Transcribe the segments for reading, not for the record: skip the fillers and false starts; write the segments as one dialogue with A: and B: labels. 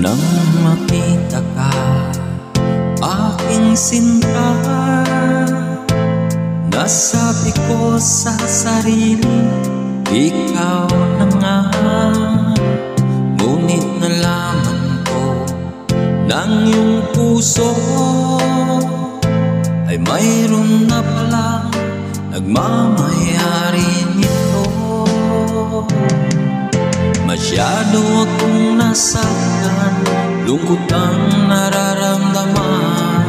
A: Nang makita ka, aking sinta, nasabi ko sa sarili, ikaw na nga. Ngunit nalaman ko ng iyong puso ay mayroon na palang nagmamayari nito. Masyado akong nasaktan, lungkot ang nararamdaman.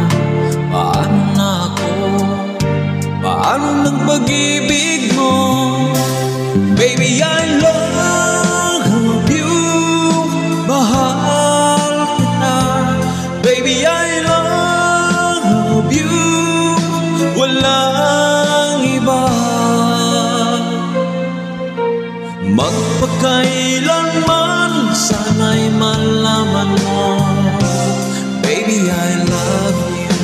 A: Paano na ako? Paano ng pag-ibig mo? Baby, I love you, mahal kita. Baby, I love you, walang iba. Magpakailanman, sana'y malaman mo, baby, I love you.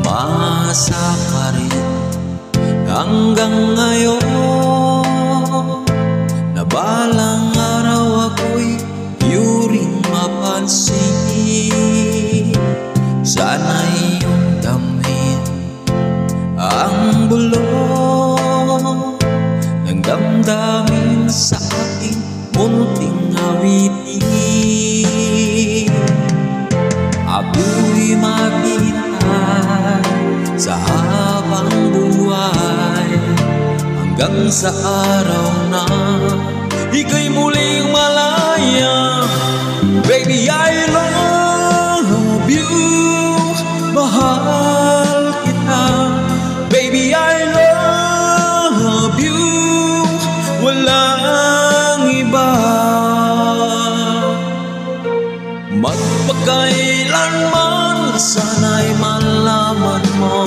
A: Maasa pa rin hanggang ngayon na balang araw ako'y iyong mapansin. Sana'y iyong damhin ang bulong ng damdamin sa ating munting awitin. Ako'y maghihintay sa habang buhay, hanggang sa araw na ika'y muling malaya. Baby, I love you, mahal kita. Baby, I love you, walang iba. Magpakailanman, sana'y malaman mo,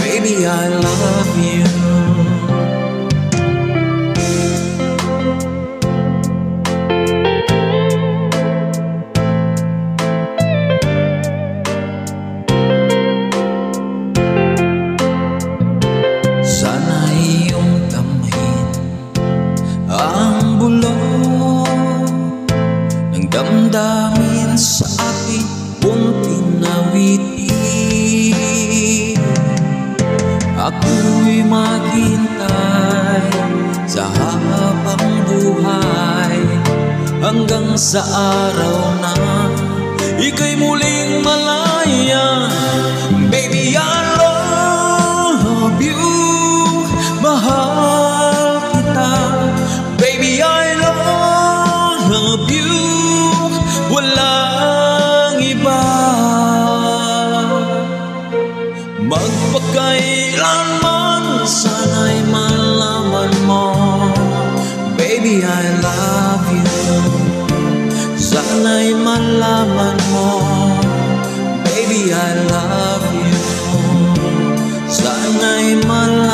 A: baby, I love you. Sana'y iyong damhin ang bulong ng damdamin sa aking munting awitin. Ako'y maghintay sa habang buhay, hanggang sa araw na ika'y muling malaya. Baby, I love you, mahal kita. Baby, I love you, walang iba. Magpakailanman, sana'y malaman mo, baby, I love you. Sana'y malaman mo, baby, I love you. Sana'y malaman